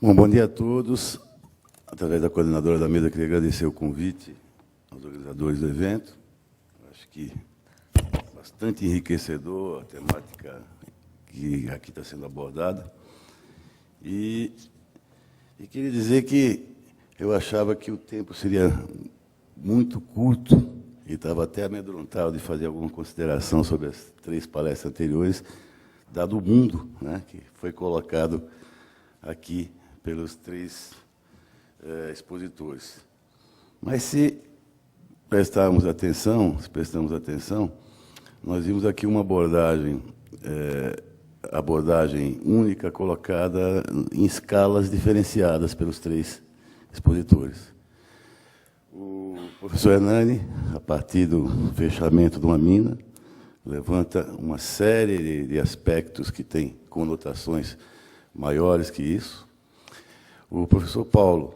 Bom dia a todos. Através da coordenadora da mesa, queria agradecer o convite aos organizadores do evento. Acho que bastante enriquecedor a temática que aqui está sendo abordada. E queria dizer que eu achava que o tempo seria muito curto e estava até amedrontado de fazer alguma consideração sobre as 3 palestras anteriores, dado o mundo, né, que foi colocado aqui pelos 3 expositores. Mas se prestamos atenção, nós vimos aqui uma abordagem única colocada em escalas diferenciadas pelos 3 expositores. O professor Hernani, a partir do fechamento de uma mina, levanta uma série de aspectos que têm conotações maiores que isso. O professor Paulo,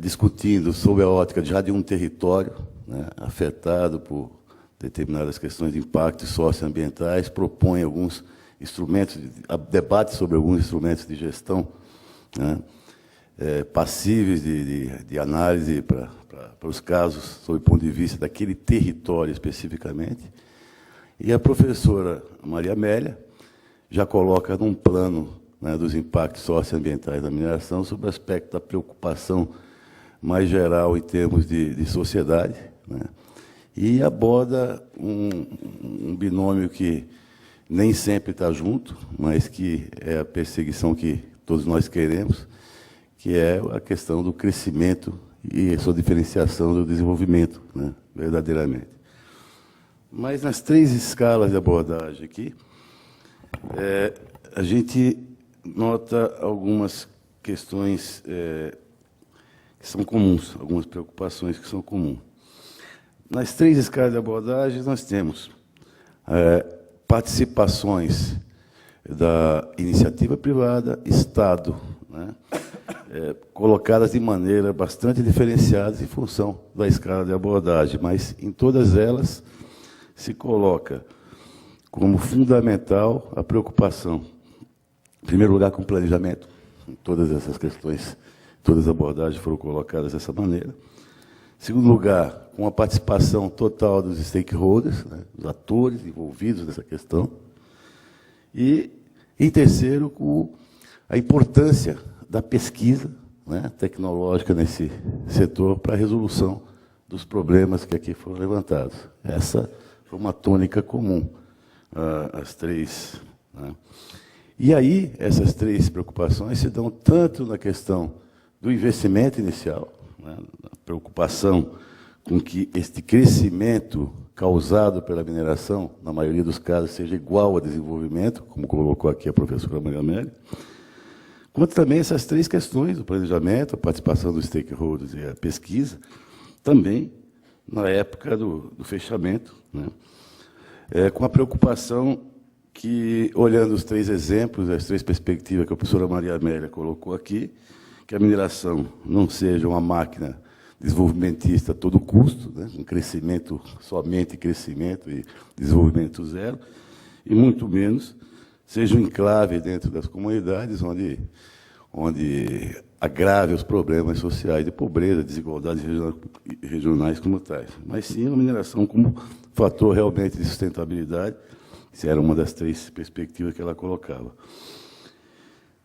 discutindo sobre a ótica já de um território, né, afetado por determinadas questões de impactos socioambientais, propõe alguns instrumentos, debate sobre alguns instrumentos de gestão, né, passíveis de análise para os casos, sob o ponto de vista daquele território especificamente. E a professora Maria Amélia já coloca num plano, né, dos impactos socioambientais da mineração, sobre o aspecto da preocupação mais geral em termos de sociedade, né, e aborda um binômio que nem sempre está junto, mas que é a perseguição que todos nós queremos, que é a questão do crescimento e a sua diferenciação do desenvolvimento, né, verdadeiramente. Mas nas 3 escalas de abordagem aqui, a gente nota algumas questões que são comuns, algumas preocupações que são comuns. Nas 3 escalas de abordagem, nós temos participações da iniciativa privada, Estado, né, colocadas de maneira bastante diferenciada em função da escala de abordagem, mas em todas elas se coloca como fundamental a preocupação, em primeiro lugar, com o planejamento. Todas essas questões, todas as abordagens foram colocadas dessa maneira. Em segundo lugar, com a participação total dos stakeholders, né, dos atores envolvidos nessa questão. E, em terceiro, com a importância da pesquisa, né, tecnológica nesse setor para a resolução dos problemas que aqui foram levantados. Essa foi uma tônica comum às 3. Né. E aí, essas 3 preocupações se dão tanto na questão do investimento inicial, né, a preocupação com que este crescimento causado pela mineração, na maioria dos casos, seja igual ao desenvolvimento, como colocou aqui a professora Maria Amélia, quanto também essas 3 questões, o planejamento, a participação dos stakeholders e a pesquisa, também na época do fechamento, né, com a preocupação que, olhando os 3 exemplos, as 3 perspectivas que a professora Maria Amélia colocou aqui, que a mineração não seja uma máquina desenvolvimentista a todo custo, né, um crescimento, somente crescimento e desenvolvimento zero, e muito menos seja um enclave dentro das comunidades onde agrave os problemas sociais de pobreza, desigualdades regionais como tais. Mas sim a mineração como fator realmente de sustentabilidade. Isso era uma das 3 perspectivas que ela colocava.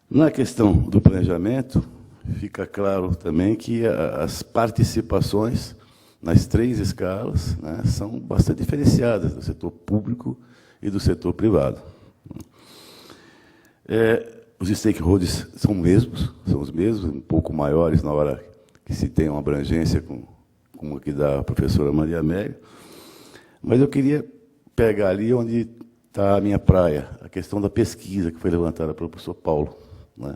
Na questão do planejamento, fica claro também que as participações nas 3 escalas, né, são bastante diferenciadas do setor público e do setor privado. Os stakeholders são os mesmos, um pouco maiores na hora que se tem uma abrangência como a que dá a professora Maria Amélia. Mas eu queria pegar ali onde está a minha praia, a questão da pesquisa que foi levantada pelo professor Paulo, né,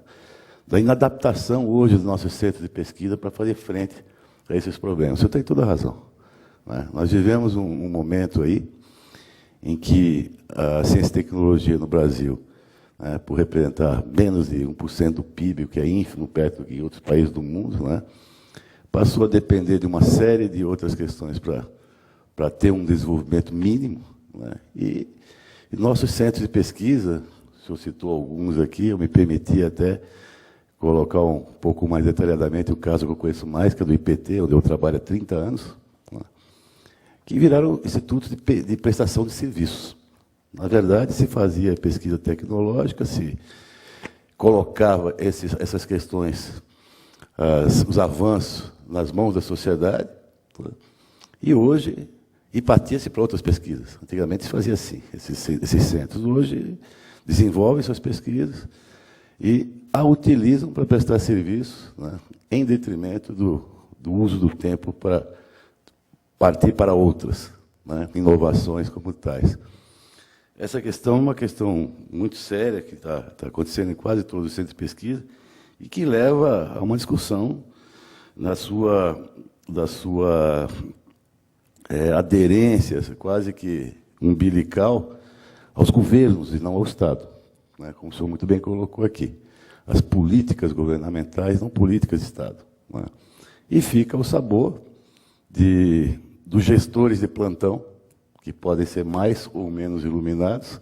da inadaptação hoje dos nossos centros de pesquisa para fazer frente a esses problemas. Você tem toda a razão, né? Nós vivemos um momento aí em que a ciência e tecnologia no Brasil, né, por representar menos de 1% do PIB, o que é ínfimo perto de outros países do mundo, né, passou a depender de uma série de outras questões para ter um desenvolvimento mínimo, né, e nossos centros de pesquisa, o senhor citou alguns aqui, eu me permiti até colocar um pouco mais detalhadamente o caso que eu conheço mais, que é do IPT, onde eu trabalho há 30 anos, que viraram institutos de prestação de serviços. Na verdade, se fazia pesquisa tecnológica, se colocava essas questões, os avanços, nas mãos da sociedade, e hoje, e partia-se para outras pesquisas. Antigamente se fazia assim, esses centros. Hoje, desenvolvem suas pesquisas e a utilizam para prestar serviços, né, em detrimento do uso do tempo para partir para outras, né, inovações como tais. Essa questão é uma questão muito séria, que está acontecendo em quase todos os centros de pesquisa, e que leva a uma discussão da sua aderência, quase que umbilical, aos governos e não ao Estado, né, como o senhor muito bem colocou aqui. As políticas governamentais, não políticas de Estado. Né. E fica o sabor dos gestores de plantão, que podem ser mais ou menos iluminados,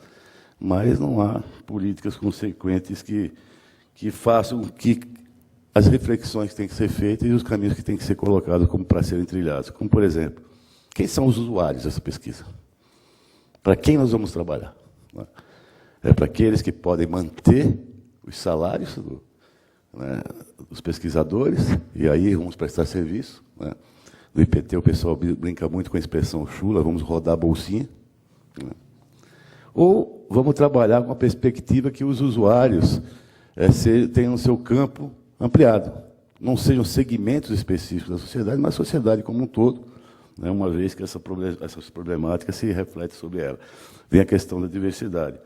mas não há políticas consequentes que façam que as reflexões que têm que ser feitas e os caminhos que têm que ser colocados como para serem trilhados. Como, por exemplo, quem são os usuários dessa pesquisa? Para quem nós vamos trabalhar? É para aqueles que podem manter os salários dos pesquisadores, e aí vamos prestar serviço. Né? No IPT o pessoal brinca muito com a expressão chula, vamos rodar a bolsinha. Né? Ou vamos trabalhar com a perspectiva que os usuários tenham o seu campo ampliado, não sejam segmentos específicos da sociedade, mas a sociedade como um todo, né, uma vez que essas problemáticas se refletem sobre ela. Vem a questão da diversidade.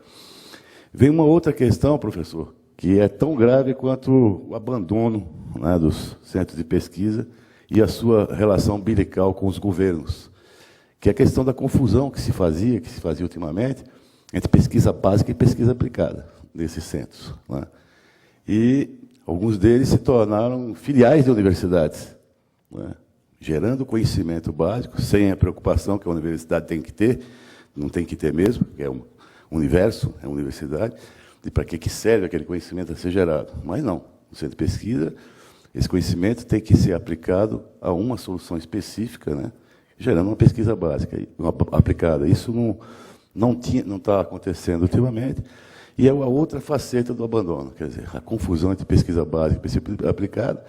Vem uma outra questão, professor, que é tão grave quanto o abandono, né, dos centros de pesquisa e a sua relação umbilical com os governos, que é a questão da confusão que se fazia ultimamente, entre pesquisa básica e pesquisa aplicada nesses centros. Né? E alguns deles se tornaram filiais de universidades, né? Gerando conhecimento básico, sem a preocupação que a universidade tem que ter, não tem que ter mesmo, que é um universo, é uma universidade, e para que serve aquele conhecimento a ser gerado. Mas não, no centro de pesquisa, esse conhecimento tem que ser aplicado a uma solução específica, né? Gerando uma pesquisa básica, aplicada. Isso não está acontecendo ultimamente, e é a outra faceta do abandono, quer dizer, a confusão entre pesquisa básica e pesquisa aplicada,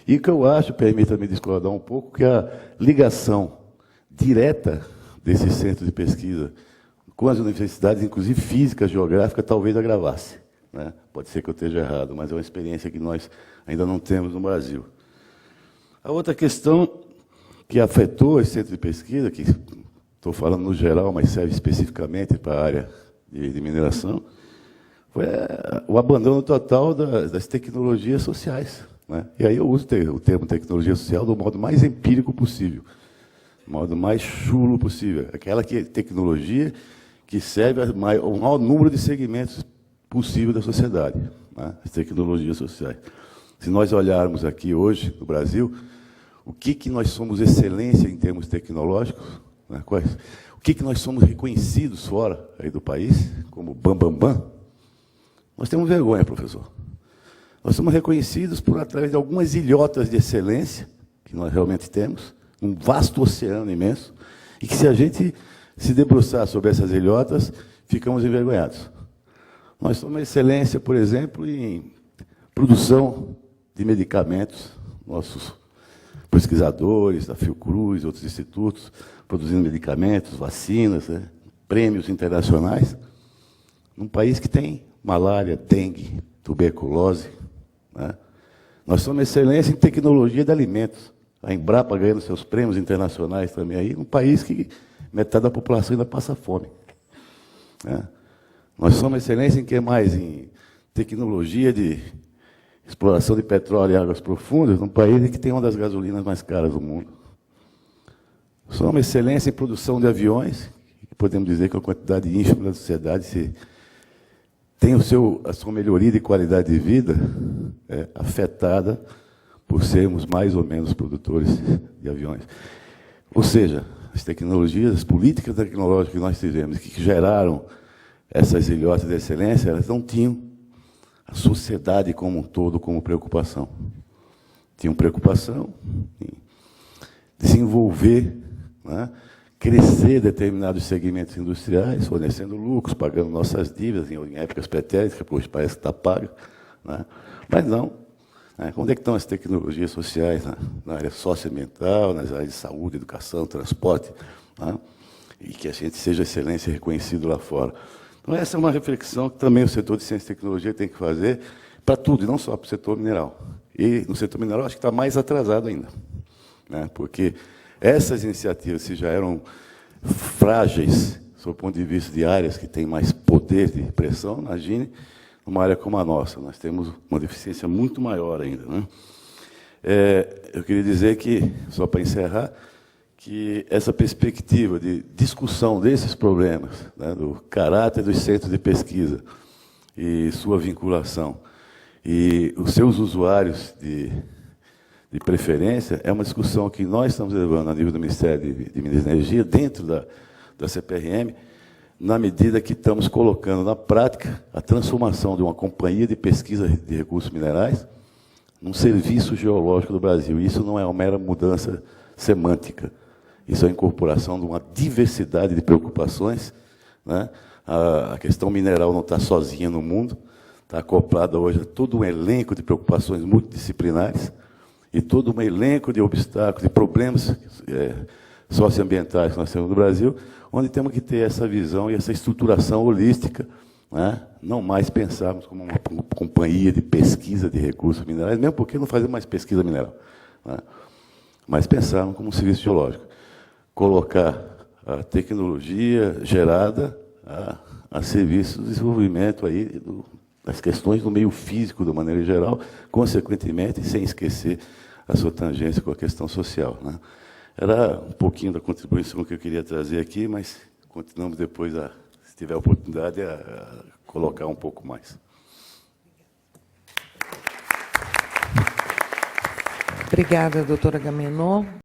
e que eu acho, permita-me discordar um pouco, que a ligação direta desse centro de pesquisa com as universidades, inclusive física, geográfica, talvez agravasse. Né? Pode ser que eu esteja errado, mas é uma experiência que nós ainda não temos no Brasil. A outra questão que afetou esse centro de pesquisa, que estou falando no geral, mas serve especificamente para a área de mineração, foi o abandono total das tecnologias sociais. Né? E aí eu uso o termo tecnologia social do modo mais empírico possível, do modo mais chulo possível. Aquela tecnologia que serve ao maior número de segmentos possível da sociedade, né? As tecnologias sociais. Se nós olharmos aqui hoje, no Brasil, o que nós somos excelência em termos tecnológicos, né? O que nós somos reconhecidos fora aí do país, como bam. Nós temos vergonha, professor. Nós somos reconhecidos através de algumas ilhotas de excelência, que nós realmente temos, um vasto oceano imenso, e que, se a gente se debruçar sobre essas ilhotas, ficamos envergonhados. Nós somos excelência, por exemplo, em produção de medicamentos. Nossos pesquisadores da Fiocruz, outros institutos, produzindo medicamentos, vacinas, né, prêmios internacionais, num país que tem malária, dengue, tuberculose. Né? Nós somos excelência em tecnologia de alimentos. A Embrapa ganhando seus prêmios internacionais também aí, num país que metade da população ainda passa fome. Né? Nós somos excelência em que mais? Em tecnologia de exploração de petróleo e águas profundas, num país que tem uma das gasolinas mais caras do mundo. Somos excelência em produção de aviões, que podemos dizer que a quantidade ínfima da sociedade tem a sua melhoria de qualidade de vida afetada por sermos mais ou menos produtores de aviões. Ou seja, as tecnologias, as políticas tecnológicas que nós tivemos, que geraram essas ilhotas de excelência, elas não tinham a sociedade como um todo como preocupação. Tinham preocupação em desenvolver, né, crescer determinados segmentos industriais, fornecendo lucros, pagando nossas dívidas em épocas pretéritas, que hoje parece que está pago, né, mas não. Né, onde é que estão as tecnologias sociais, né, na área socioambiental, nas áreas de saúde, educação, transporte, né, e que a gente seja excelência e reconhecido lá fora. Então, essa é uma reflexão que também o setor de ciência e tecnologia tem que fazer para tudo, e não só para o setor mineral. E no setor mineral, acho que está mais atrasado ainda, né? Porque essas iniciativas, se já eram frágeis, sob o ponto de vista de áreas que têm mais poder de pressão, imagine numa área como a nossa. Nós temos uma deficiência muito maior ainda, né? Eu queria dizer que, só para encerrar, que essa perspectiva de discussão desses problemas, né, do caráter dos centros de pesquisa e sua vinculação, e os seus usuários de preferência, é uma discussão que nós estamos levando a nível do Ministério de Minas e Energia, dentro da CPRM, na medida que estamos colocando na prática a transformação de uma companhia de pesquisa de recursos minerais num serviço geológico do Brasil. E isso não é uma mera mudança semântica. Isso é a incorporação de uma diversidade de preocupações, né? A questão mineral não está sozinha no mundo, está acoplada hoje a todo um elenco de preocupações multidisciplinares e todo um elenco de obstáculos, de problemas socioambientais que nós temos no Brasil, onde temos que ter essa visão e essa estruturação holística, né? Não mais pensarmos como uma companhia de pesquisa de recursos minerais, mesmo porque não fazemos mais pesquisa mineral, né? Mas pensarmos como um serviço geológico. Colocar a tecnologia gerada a serviço do desenvolvimento aí das questões do meio físico, de maneira geral, consequentemente, sem esquecer a sua tangência com a questão social, né? Era um pouquinho da contribuição que eu queria trazer aqui, mas continuamos depois, se tiver oportunidade, a colocar um pouco mais. Obrigada, doutora Agamenon.